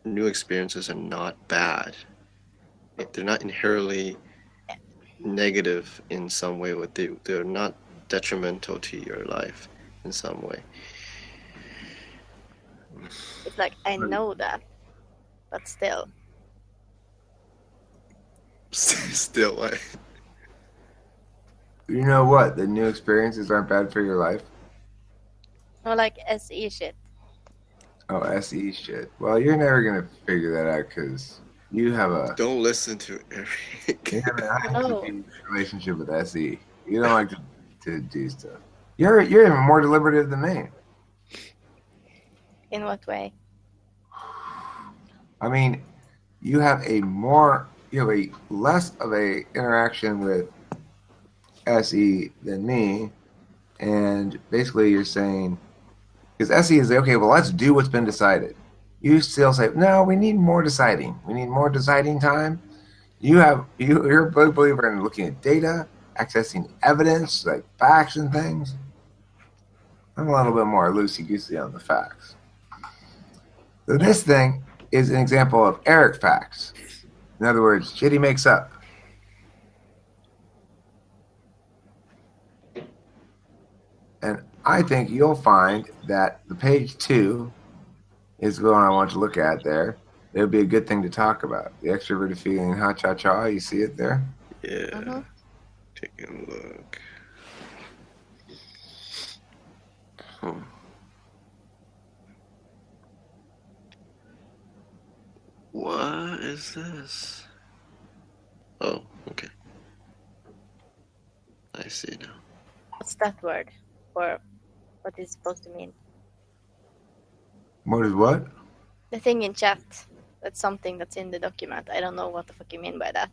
new experiences are not bad. They're not inherently negative in some way, but they're not detrimental to your life in some way. It's like I know that, but still. Still, like, You know what? The new experiences aren't bad for your life. Or like SE shit. Oh, SE shit. Well, you're never gonna figure that out because you have a don't listen to Eric. you have an No. IMDb relationship with SE. You don't like to do stuff. You're even more deliberative than me. In what way? I mean, you have a less of a interaction with SE than me, and basically you're saying because SE is okay. Well, let's do what's been decided. You still say no. We need more deciding. We need more deciding time. You're a big believer in looking at data, accessing evidence like facts and things. I'm a little bit more loosey goosey on the facts. So Yeah. this thing is an example of Eric facts. In other words, shit he makes up. And I think you'll find that the page 2 is the one I want to look at there. It would be a good thing to talk about. The extroverted feeling, ha cha cha. You see it there? Yeah, Mm-hmm. taking a look. Hmm. What is this? Oh, okay. I see now. What's that word? Or what is it supposed to mean? What is what? The thing in chat. That's something that's in the document. I don't know what the fuck you mean by that.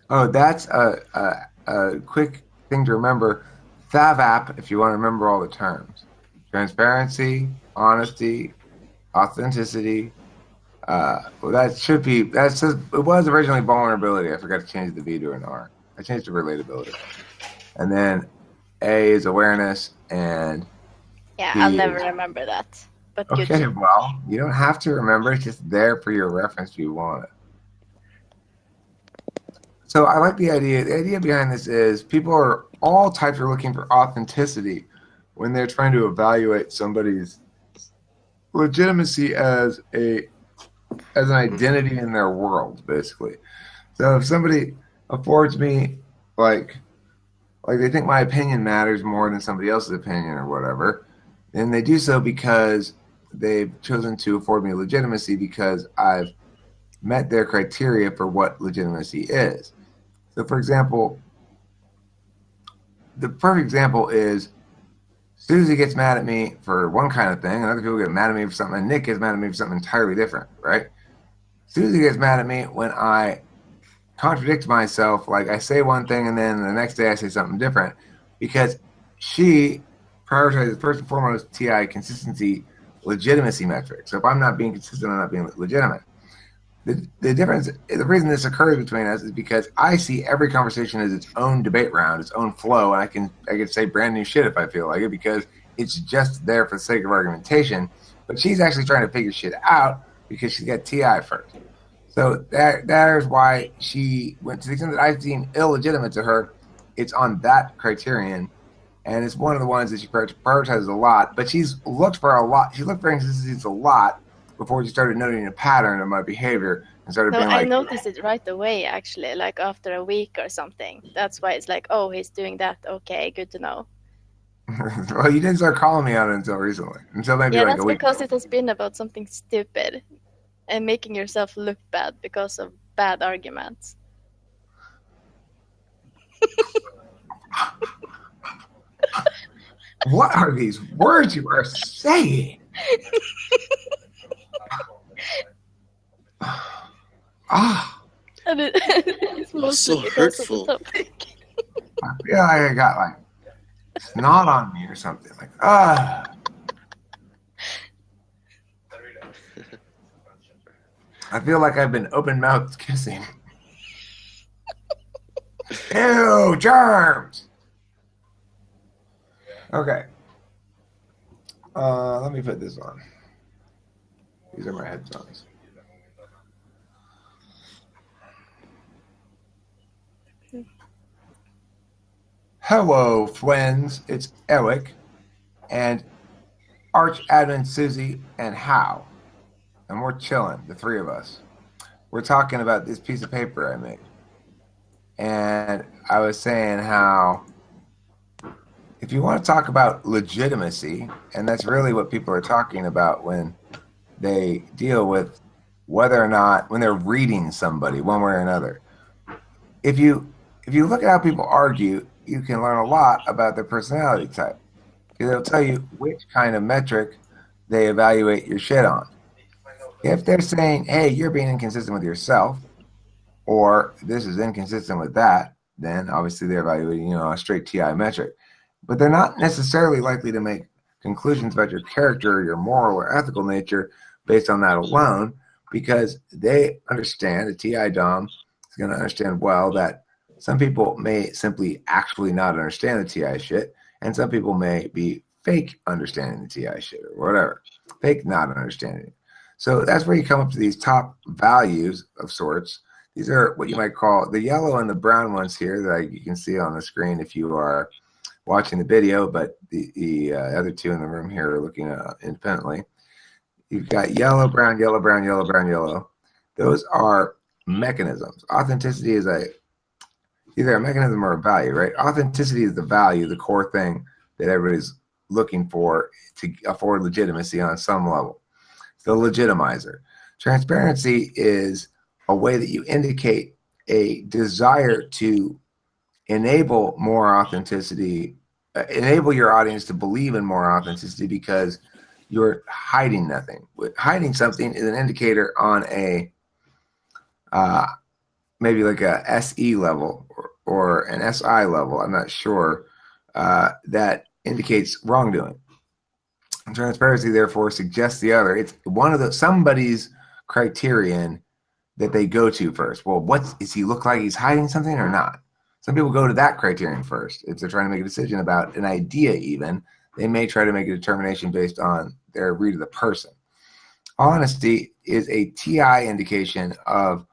Oh, that's a quick thing to remember. FAVAP, if you want to remember all the terms: transparency, honesty, authenticity. Well, that should be. That's just, it was originally vulnerability. I forgot to change the V to an R. I changed to relatability, and then A is awareness, and Yeah, I'll P never is remember that. But good okay. to Well, you don't have to remember. It's just there for your reference if you want it. So I like the idea. The idea behind this is people are all types are looking for authenticity when they're trying to evaluate somebody's legitimacy as an identity in their world, basically. So if somebody affords me like like they think my opinion matters more than somebody else's opinion or whatever, then they do so because they've chosen to afford me legitimacy because I've met their criteria for what legitimacy is. So for example, the perfect example is Susie gets mad at me for one kind of thing, and other people get mad at me for something, and Nick gets mad at me for something entirely different, right? Susie gets mad at me when I contradict myself, like I say one thing and then the next day I say something different, because she prioritizes first and foremost TI consistency, legitimacy metrics. So if I'm not being consistent, I'm not being legitimate. The difference, the reason this occurs between us is because I see every conversation as its own debate round, its own flow, and I can say brand new shit if I feel like it because it's just there for the sake of argumentation. But she's actually trying to figure shit out because she's got TI first. So that is why she went to the extent that I seem illegitimate to her. It's on that criterion, and it's one of the ones that she prioritizes a lot. But she's looked for a lot. She looked for inconsistencies a lot before she started noting a pattern of my behavior and started No, being I like, noticed it right away actually, like after a week or something. That's why it's like, oh, he's doing that. Okay, good to know. "Well, you didn't start calling me on it until recently, until maybe Yeah, like a that's week because ago." it has been about something stupid and making yourself look bad because of bad arguments. What are these words you are saying? Ah, And it's mostly So because of the hurtful. topic. I feel like I got like snot on me or something. Like I feel like I've been open mouthed kissing. Ew, germs. Okay. Let me put this on. These are my headphones. Hello, friends. It's Eric and Arch Admin Susie and Hal. And we're chilling, the three of us. We're talking about this piece of paper I made. And I was saying how if you want to talk about legitimacy, and that's really what people are talking about when they deal with whether or not, when they're reading somebody one way or another. If you look at how people argue, you can learn a lot about their personality type. Because it'll tell you which kind of metric they evaluate your shit on. If they're saying, hey, you're being inconsistent with yourself, or this is inconsistent with that, then obviously they're evaluating, a straight TI metric. But they're not necessarily likely to make conclusions about your character or your moral or ethical nature based on that alone, because they understand, a TI Dom is going to understand well that some people may simply actually not understand the TI shit, and some people may be fake understanding the TI shit or whatever, fake not understanding it. So that's where you come up to these top values of sorts. These are what you might call the yellow and the brown ones here that you can see on the screen if you are watching the video, but the other two in the room here are looking independently. You've got yellow, brown, yellow, brown, yellow, brown, yellow. Those are mechanisms. Authenticity is either a mechanism or a value, right? Authenticity is the value, the core thing that everybody's looking for to afford legitimacy on some level. It's the legitimizer. Transparency is a way that you indicate a desire to enable more authenticity, enable your audience to believe in more authenticity because you're hiding nothing. Hiding something is an indicator on a maybe like a SE level or an SI level, I'm not sure, that indicates wrongdoing. Transparency, therefore, suggests the other. It's one of the somebody's criterion that they go to first. Well, does he look like he's hiding something or not? Some people go to that criterion first. If they're trying to make a decision about an idea even, they may try to make a determination based on their read of the person. Honesty is a TI indication of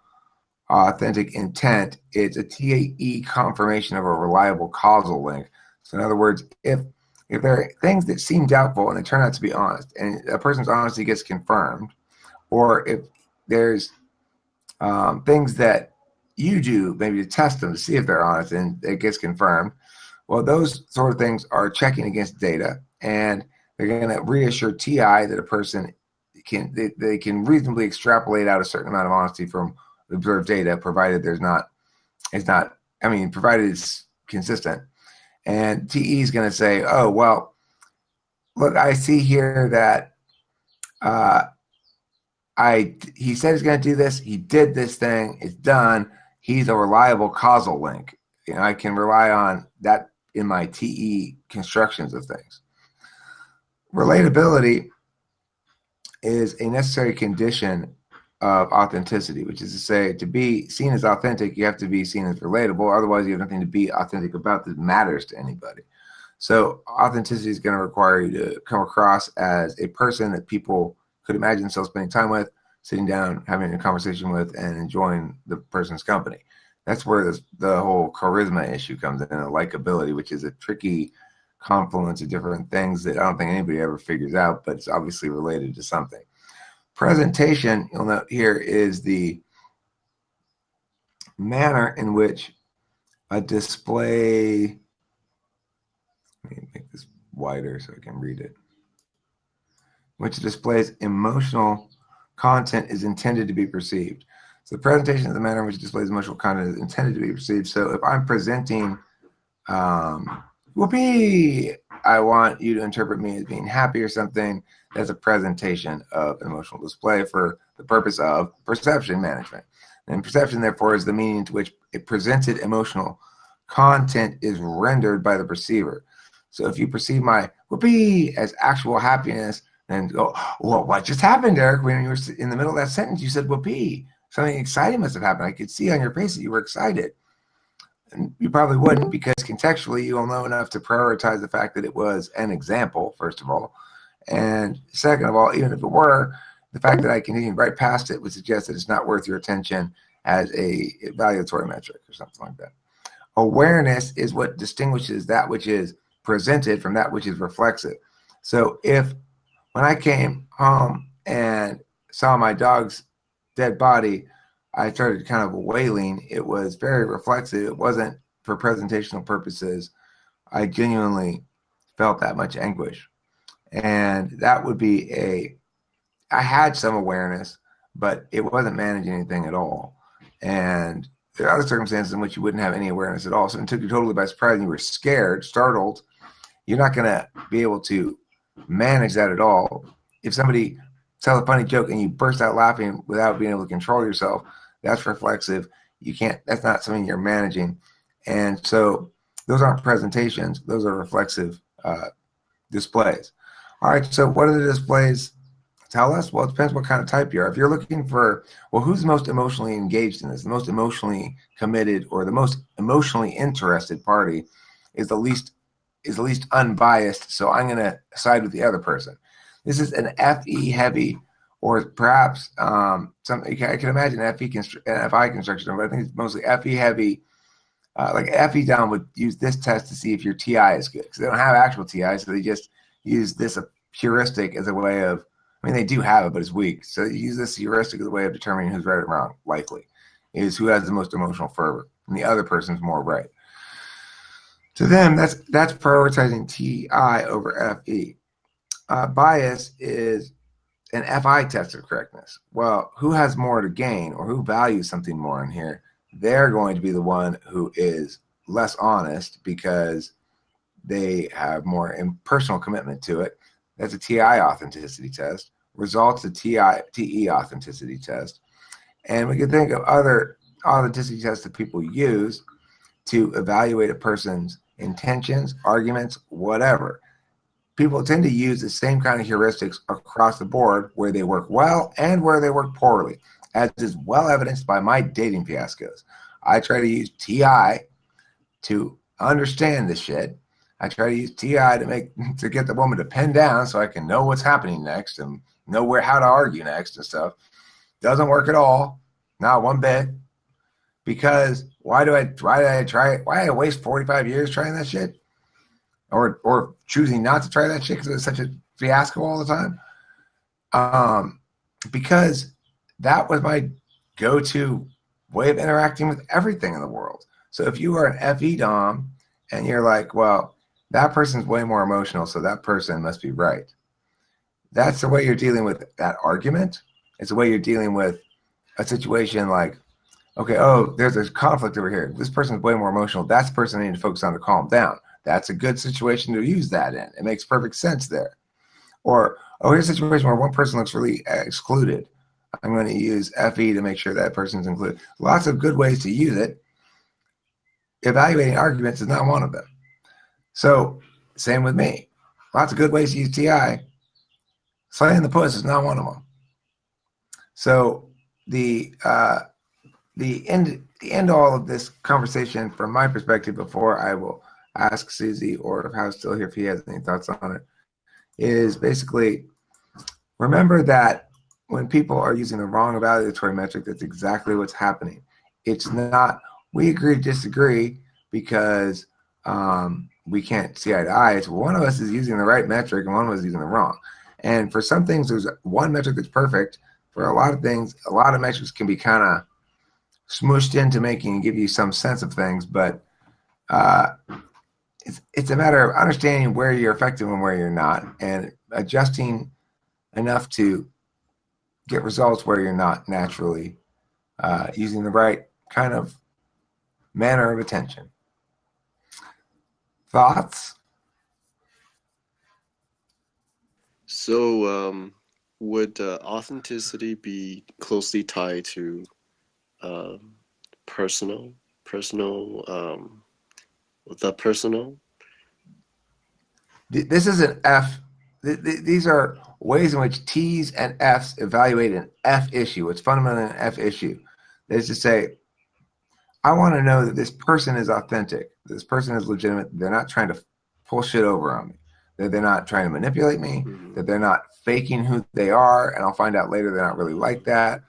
authentic intent. It's a TAE confirmation of a reliable causal link. So in other words, if there are things that seem doubtful and they turn out to be honest, and a person's honesty gets confirmed, or if there's things that you do maybe to test them to see if they're honest and it gets confirmed, well, those sort of things are checking against data, and they're going to reassure TI that a person they can reasonably extrapolate out a certain amount of honesty from observed data, provided provided it's consistent. And TE is going to say, oh, well, look, I see here that he said he's going to do this. He did this thing. It's done. He's a reliable causal link. I can rely on that in my TE constructions of things. Relatability is a necessary condition of authenticity, which is to say, to be seen as authentic, you have to be seen as relatable. Otherwise, you have nothing to be authentic about that matters to anybody. So authenticity is going to require you to come across as a person that people could imagine themselves spending time with, sitting down, having a conversation with, and enjoying the person's company. That's where the whole charisma issue comes in, and likability, which is a tricky confluence of different things that I don't think anybody ever figures out, but it's obviously related to something. Presentation, you'll note here, is the manner in which a display, let me make this wider so I can read it, which displays emotional content is intended to be perceived. So the presentation is the manner in which displays emotional content is intended to be perceived. So if I'm presenting, whoopee, I want you to interpret me as being happy or something, that's a presentation of an emotional display for the purpose of perception management. And perception, therefore, is the meaning to which a presented emotional content is rendered by the perceiver. So if you perceive my whoopee as actual happiness, then go, well, what just happened, Eric? When you were in the middle of that sentence, you said whoopee. Something exciting must have happened. I could see on your face that you were excited. And you probably wouldn't, because contextually you will know enough to prioritize the fact that it was an example, first of all. And second of all, even if it were, the fact that I continued right past it would suggest that it's not worth your attention as a evaluatory metric or something like that. Awareness is what distinguishes that which is presented from that which is reflexive. So if when I came home and saw my dog's dead body, I started kind of wailing. It was very reflexive. It wasn't for presentational purposes. I genuinely felt that much anguish. And that would be I had some awareness, but it wasn't managing anything at all. And there are other circumstances in which you wouldn't have any awareness at all. So it took you totally by surprise and you were scared, startled. You're not going to be able to manage that at all. If somebody tells a funny joke and you burst out laughing without being able to control yourself, that's reflexive. You can't, that's not something you're managing. And so those aren't presentations, those are reflexive displays. All right, so what are the displays tell us? Well, it depends what kind of type you are. If you're looking for, well, who's the most emotionally engaged in this, the most emotionally committed, or the most emotionally interested party is the least unbiased, so I'm going to side with the other person. This is an FE heavy, or perhaps I can imagine FI construction, but I think it's mostly FE heavy. Like FE down would use this test to see if your TI is good, because they don't have actual TI, so they just use this heuristic as a way of, I mean, they do have it, but it's weak. So you use this heuristic as a way of determining who's right or wrong, likely, is who has the most emotional fervor, and the other person's more right. To them, that's prioritizing TI over FE. Bias is an FI test of correctness. Well, who has more to gain, or who values something more in here? They're going to be the one who is less honest because they have more impersonal commitment to it. That's a TI authenticity test. Results a TE authenticity test. And we can think of other authenticity tests that people use to evaluate a person's intentions, arguments, whatever. People tend to use the same kind of heuristics across the board, where they work well and where they work poorly, as is well evidenced by my dating fiascos. I try to use TI to understand this shit. I try to use TI to get the woman to pin down so I can know what's happening next and know how to argue next and stuff. Doesn't work at all, not one bit. Because why do I try it? Why I waste 45 years trying that shit? Or choosing not to try that shit because it's such a fiasco all the time? Because that was my go-to way of interacting with everything in the world. So if you are an FE Dom and you're like, well, that person's way more emotional, so that person must be right. That's the way you're dealing with that argument. It's the way you're dealing with a situation like, okay, oh, there's a conflict over here. This person's way more emotional. That's the person I need to focus on to calm down. That's a good situation to use that in. It makes perfect sense there. Or, oh, here's a situation where one person looks really excluded. I'm going to use FE to make sure that person's included. Lots of good ways to use it. Evaluating arguments is not one of them. So, same with me. Lots of good ways to use TI. Slaying the puss is not one of them. So, the end all of this conversation from my perspective, before I will ask Susie or if Howe's still here if he has any thoughts on it, is basically remember that when people are using the wrong evaluatory metric, that's exactly what's happening. It's not, we agree to disagree because we can't see eye to eye. It's one of us is using the right metric and one of us is using the wrong. And for some things, there's one metric that's perfect. For a lot of things, a lot of metrics can be kind of smooshed into making and give you some sense of things, but it's a matter of understanding where you're effective and where you're not, and adjusting enough to get results where you're not naturally, using the right kind of manner of attention. Thoughts? So, would authenticity be closely tied to personal, the personal? This is an F. These are ways in which T's and F's evaluate an F issue. It's fundamentally an F issue. That is to say, I want to know that this person is authentic, this person is legitimate, they're not trying to pull shit over on me, that they're not trying to manipulate me, that they're not faking who they are, and I'll find out later they're not really like that,